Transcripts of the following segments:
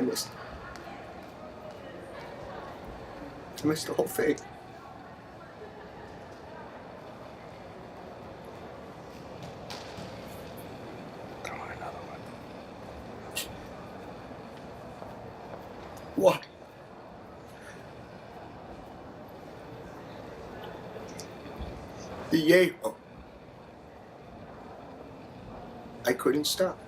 I missed the whole thing. I want another one. What? Diego. I couldn't stop.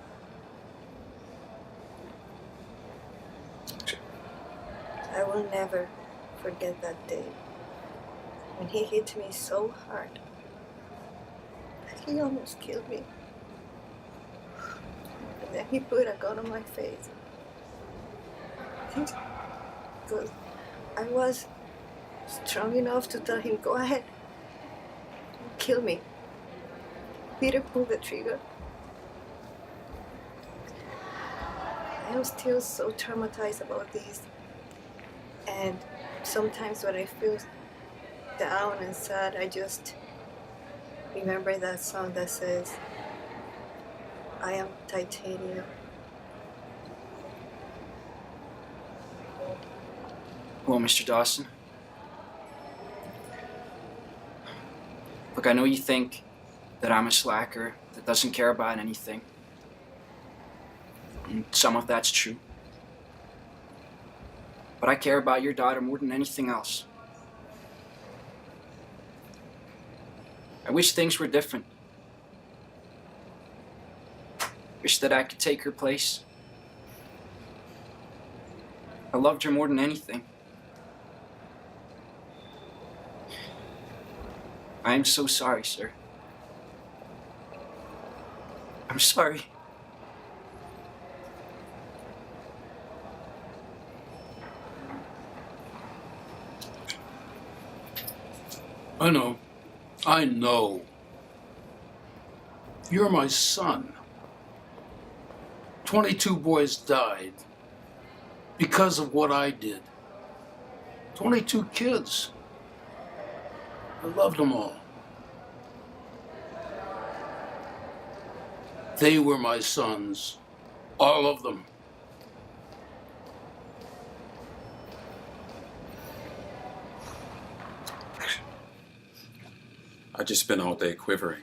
I will never forget that day when he hit me so hard that he almost killed me. And then he put a gun on my face. Because I was strong enough to tell him, go ahead, kill me. Peter pulled the trigger. I am still so traumatized about this. And sometimes when I feel down and sad, I just remember that song that says, I am titanium. Well, Mr. Dawson, look, I know you think that I'm a slacker that doesn't care about anything. And some of that's true. But I care about your daughter more than anything else. I wish things were different. Wish that I could take her place. I loved her more than anything. I am so sorry, sir. I'm sorry. I know. You're my son. 22 boys died because of what I did. 22 kids. I loved them all. They were my sons. All of them. I just spent all day quivering,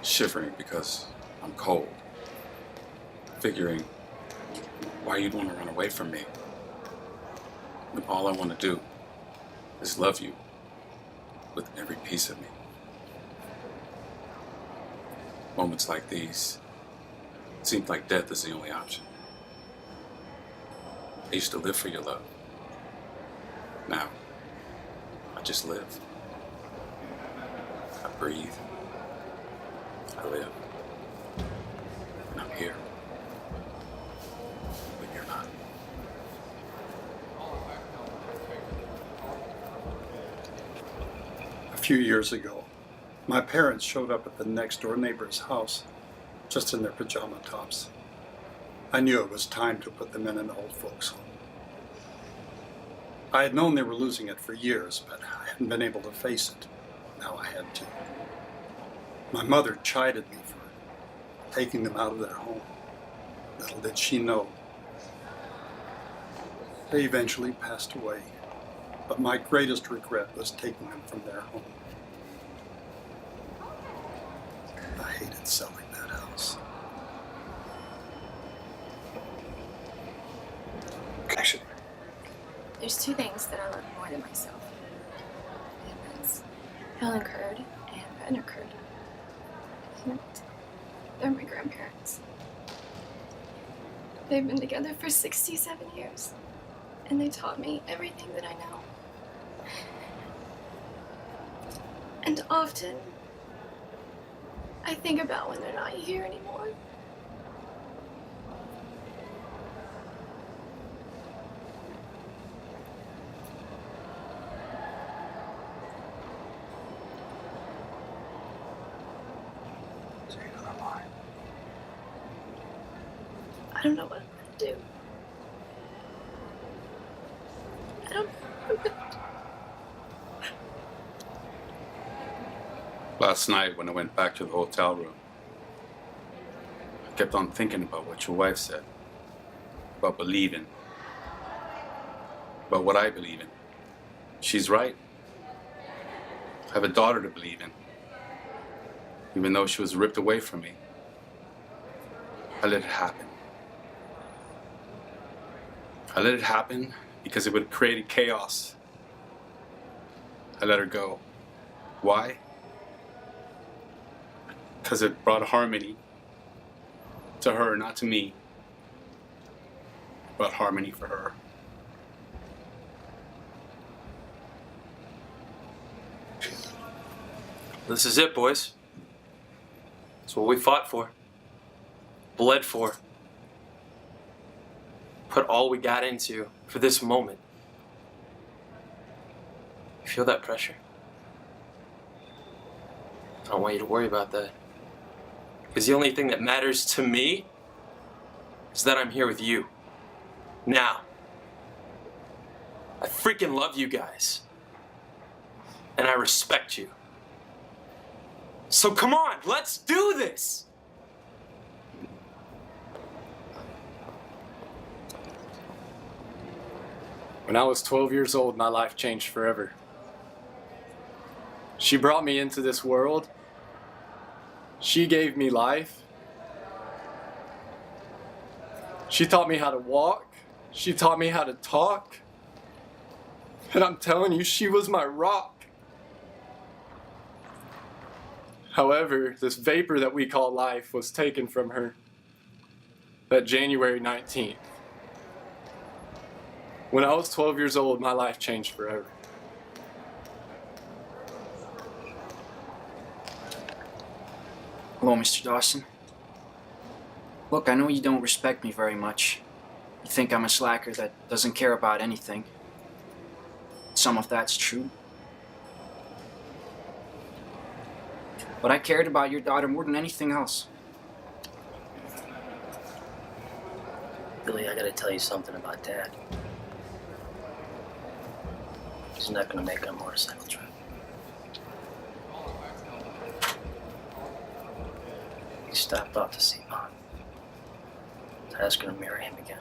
shivering because I'm cold, figuring why you'd want to run away from me when all I want to do is love you with every piece of me. Moments like these, it seems like death is the only option. I used to live for your love. Now, I just live. I breathe. I live. And I'm here. But you're not. A few years ago, my parents showed up at the next door neighbor's house, just in their pajama tops. I knew it was time to put them in an old folks' home. I had known they were losing it for years, but I hadn't been able to face it. Now I had to. My mother chided me for taking them out of their home. Little did she know. They eventually passed away, but my greatest regret was taking them from their home. I hated selling that house. There's two things that I love more than myself. And that's Helen Curd and Ventnor Curd. And they're my grandparents. They've been together for 67 years. And they taught me everything that I know. And often, I think about when they're not here anymore. I don't know what I'm gonna do. I don't know what I'm gonna do. Last night when I went back to the hotel room, I kept on thinking about what your wife said. about believing, about what I believe in. She's right. I have a daughter to believe in. Even though she was ripped away from me, I let it happen. I let it happen because it would have created chaos. I let her go. Why? Because it brought harmony to her, not to me. It brought harmony for her. This is it, boys. It's what we fought for, bled for, put all we got into for this moment. You feel that pressure? I don't want you to worry about that. Because the only thing that matters to me is that I'm here with you. Now. I freaking love you guys. And I respect you. So come on, let's do this! When I was 12 years old, my life changed forever. She brought me into this world. She gave me life. She taught me how to walk. She taught me how to talk. And I'm telling you, she was my rock. However, this vapor that we call life was taken from her that January 19th. When I was 12 years old, my life changed forever. Hello, Mr. Dawson. Look, I know you don't respect me very much. You think I'm a slacker that doesn't care about anything. Some of that's true. But I cared about your daughter more than anything else. Billy, I gotta tell you something about Dad. He's not gonna make a motorcycle trip. He stopped off to see Mom. Dad's gonna marry him again.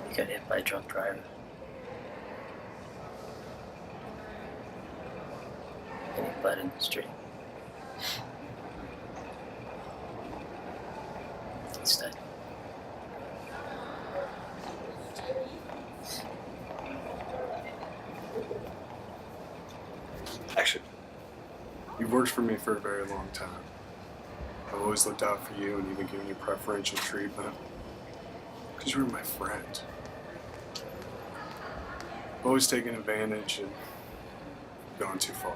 He got hit by a drunk driver. And he bled in the street. He's dead. Actually, you've worked for me for a very long time. I've always looked out for you and even given you preferential treatment. Because you were my friend. I've always taken advantage and gone too far.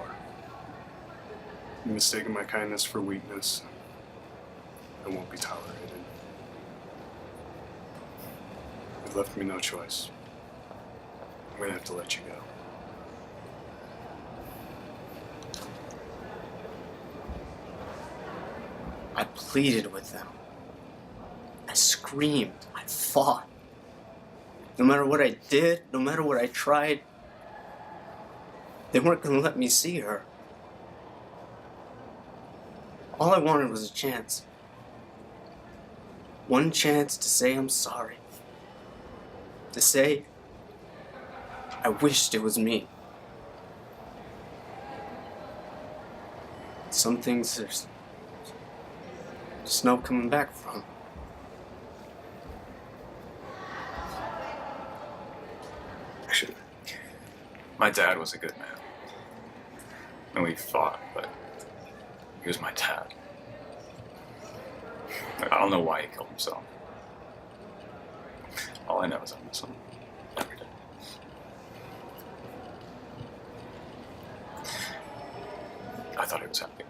You mistaken my kindness for weakness. It won't be tolerated. You've left me no choice. I'm gonna have to let you go. I pleaded with them. I screamed. I fought. No matter what I did, no matter what I tried, they weren't gonna let me see her. All I wanted was a chance. One chance to say I'm sorry. To say I wished it was me. Some things there's just no coming back from. Actually, my dad was a good man. And we fought, but he was my dad. I don't know why he killed himself. All I know is I miss him every day. I thought he was happy.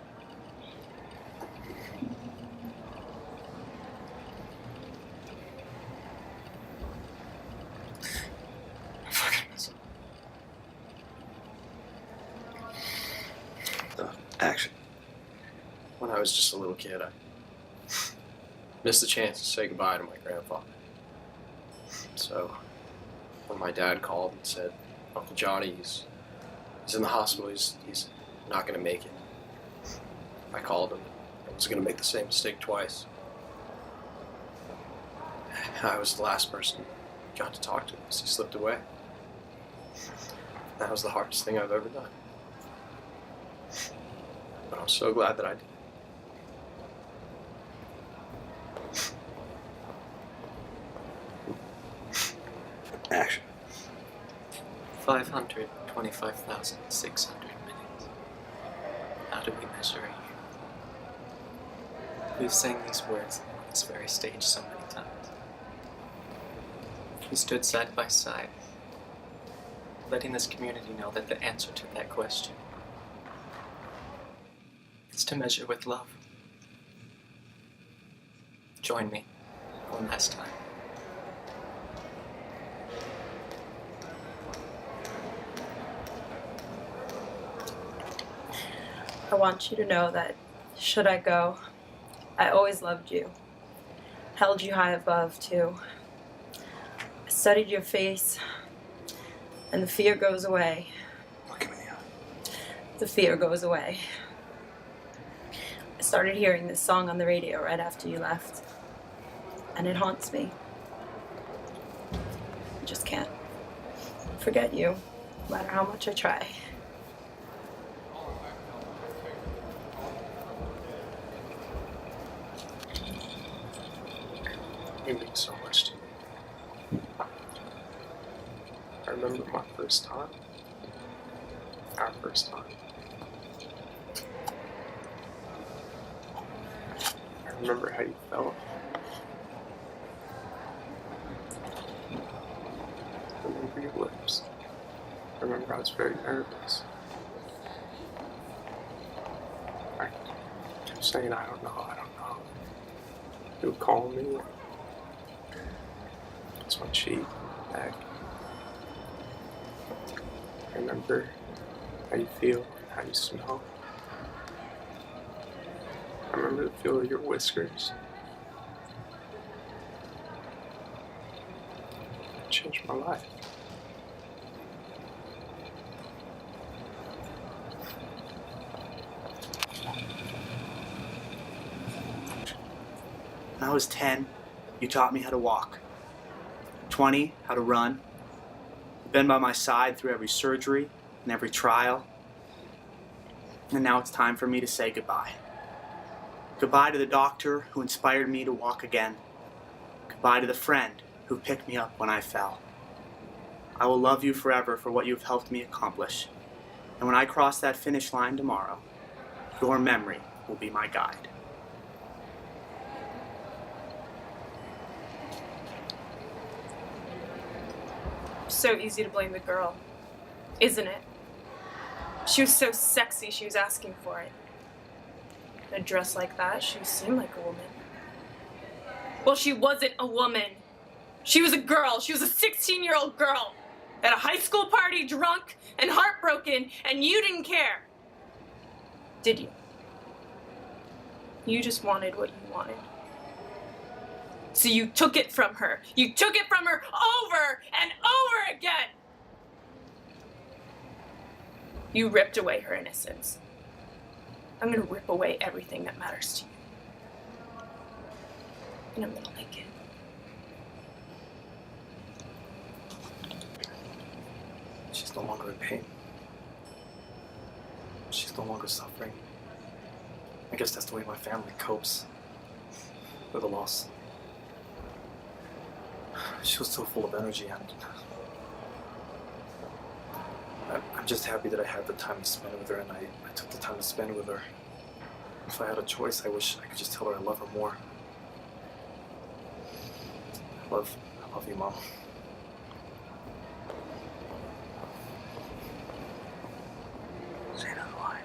I fucking miss him. Action. When I was just a little kid, I missed the chance to say goodbye to my grandfather. So, when my dad called and said, Uncle Johnny, he's in the hospital, he's not gonna make it. I called him. I was going to make the same mistake twice. I was the last person he got to talk to because he slipped away. That was the hardest thing I've ever done. But I'm so glad that I did. Action. 525,600 minutes. How do we measure a year? We've sang these words on this very stage so many times. We stood side by side, letting this community know that the answer to that question is to measure with love. Join me one last time. I want you to know that, should I go, I always loved you. Held you high above, too. I studied your face, and the fear goes away. Look at me. The fear goes away. I started hearing this song on the radio right after you left, and it haunts me. I just can't forget you, no matter how much I try. You mean so much to me. I remember my first time. Our first time. I remember how you felt. I remember your lips. I remember I was very nervous. I kept saying, I don't know. You would call me. It's my cheek, neck. I remember how you feel, how you smell. I remember the feel of your whiskers. It changed my life. When I was 10, you taught me how to walk. 20, how to run. You've been by my side through every surgery and every trial. And now it's time for me to say goodbye. Goodbye to the doctor who inspired me to walk again. Goodbye to the friend who picked me up when I fell. I will love you forever for what you've helped me accomplish. And when I cross that finish line tomorrow, your memory will be my guide. So easy to blame the girl, isn't it? She was so sexy, she was asking for it. In a dress like that, she seemed like a woman. Well, she wasn't a woman. She was a girl. She was a 16-year-old girl at a high school party, drunk and heartbroken, and you didn't care. Did you? You just wanted what you wanted. So you took it from her. You took it from her over and over again. You ripped away her innocence. I'm gonna rip away everything that matters to you. And I'm gonna like it. She's no longer in pain. She's no longer suffering. I guess that's the way my family copes with the loss. She was so full of energy, and I'm just happy that I had the time to spend with her, and I took the time to spend with her. If I had a choice, I wish I could just tell her I love her more. I love you, Mom. Say another line.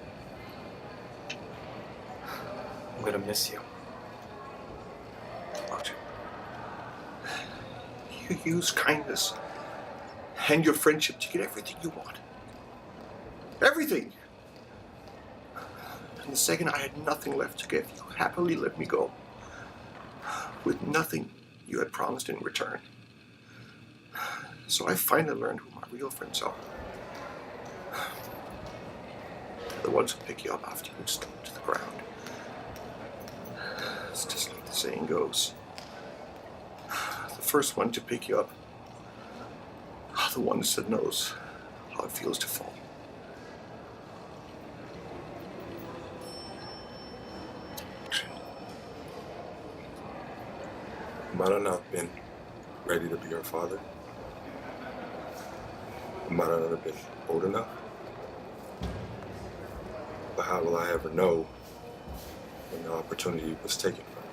I'm gonna miss you. Roger. You use kindness and your friendship to get everything you want. Everything! And the second I had nothing left to give, you happily let me go. With nothing you had promised in return. So I finally learned who my real friends are. The ones who pick you up after you've stooped to the ground. It's just like the saying goes. The first one to pick you up, the one that knows how it feels to fall. I might have not been ready to be your father. I might not have been old enough. But how will I ever know when the opportunity was taken from me?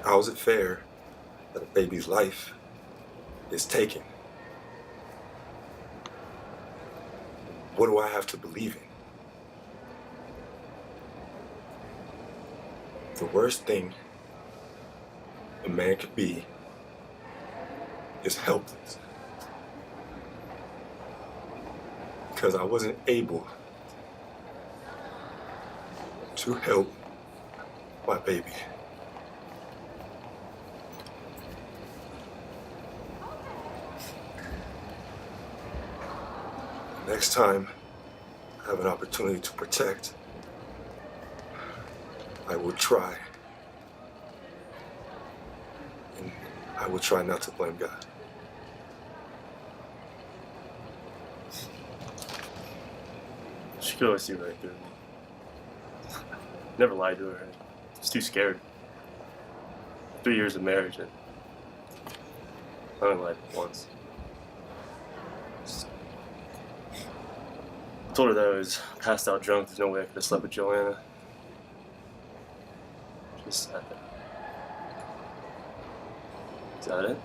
How is it fair that a baby's life is taken? What do I have to believe in? The worst thing a man could be is helpless. Because I wasn't able to help my baby. Next time I have an opportunity to protect, I will try. And I will try not to blame God. She could always see right through me. Never lied to her. Just too scared. 3 years of marriage and I only lied once. I told her that I was passed out drunk. There's no way I could have slept with Joanna. She just sat there. Is that it?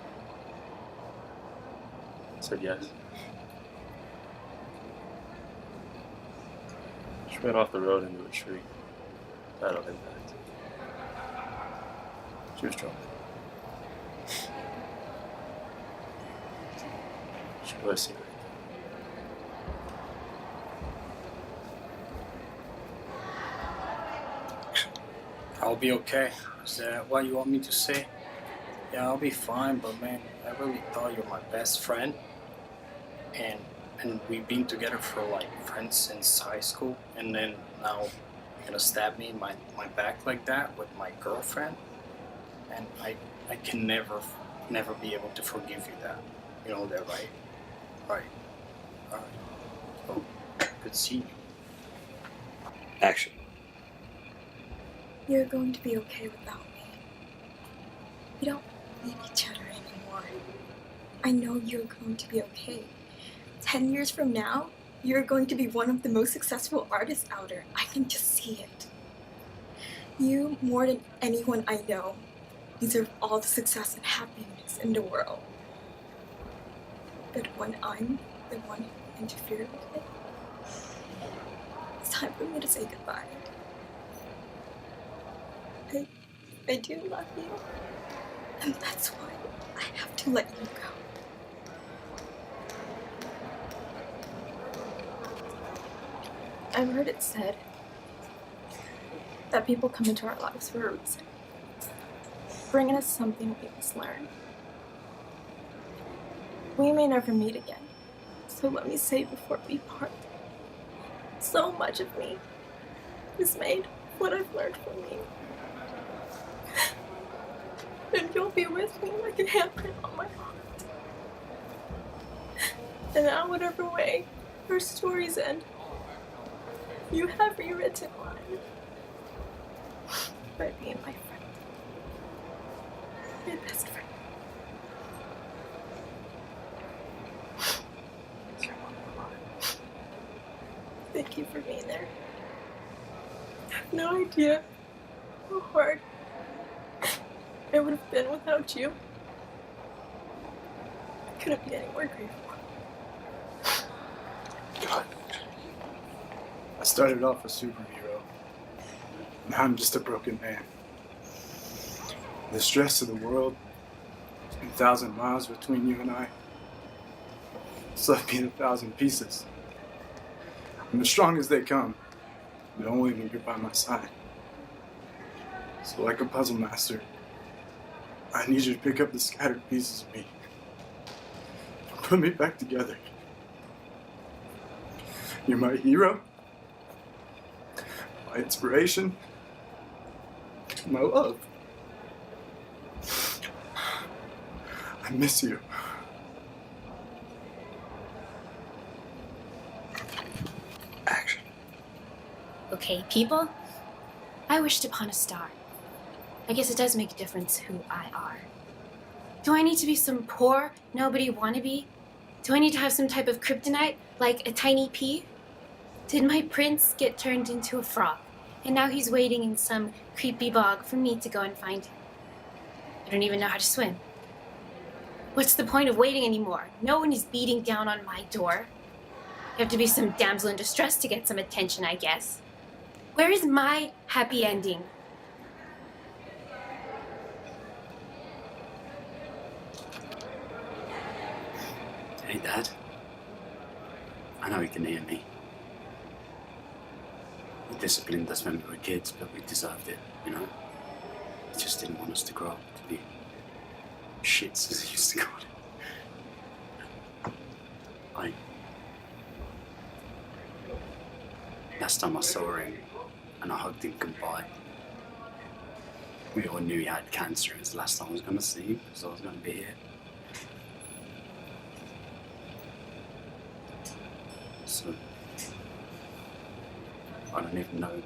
I said yes. She ran off the road into a tree. Died of impact. She was drunk. She could always see right I'll be okay. Is that what you want me to say? Yeah, I'll be fine, but man, I really thought you're my best friend. And we've been together for like friends since high school, and then now you're gonna stab me in my back like that with my girlfriend? And I can never be able to forgive you that. You know that, right? Right. Alright. Oh, good seeing you. Action. You're going to be okay without me. We don't need each other anymore. I know you're going to be okay. 10 years from now, you're going to be one of the most successful artists out there. I can just see it. You, more than anyone I know, deserve all the success and happiness in the world. But when I'm the one who interfered with it, it's time for me to say goodbye. I do love you, and that's why I have to let you go. I've heard it said that people come into our lives for a reason, bringing us something we must learn. We may never meet again, so let me say before we part, so much of me is made of what I've learned from you. And you'll be with me like a handprint on my heart. And now, whatever way our stories end, you have rewritten mine by being my friend, my best friend. Thank you for being there. I have no idea how hard it would have been without you. I couldn't be any more grateful. God. I started off a superhero. Now I'm just a broken man. The stress of the world, 1,000 miles between you and I, it's left me in 1,000 pieces. I'm as strong as they come, but only when you're by my side. So like a puzzle master, I need you to pick up the scattered pieces of me. Put me back together. You're my hero. my inspiration, my love. I miss you. Action. Okay, people, I wished upon a star. I guess it does make a difference who I are. Do I need to be some poor, nobody wannabe? Do I need to have some type of kryptonite, like a tiny pea? Did my prince get turned into a frog, and now he's waiting in some creepy bog for me to go and find him? I don't even know how to swim. What's the point of waiting anymore? No one is beating down on my door. You have to be some damsel in distress to get some attention, I guess. Where is my happy ending? Hey, Dad. I know you can hear me. We disciplined us when we were kids, but we deserved it, you know? He just didn't want us to grow up to be shits, as he used to call it. Last time I saw him, and I hugged him goodbye, we all knew he had cancer. It was the last time I was going to see him, because I was going to be here. So, I don't even know.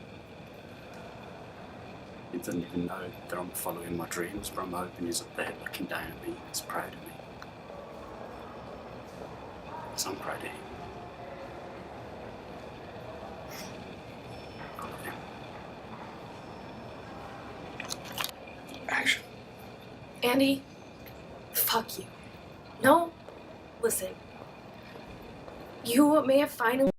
He doesn't even know that I'm following my dreams, but I'm hoping he's up there looking down at me. He's proud of me. Because I'm proud of him. I love him. Action. Andy, fuck you. No, listen. You may have finally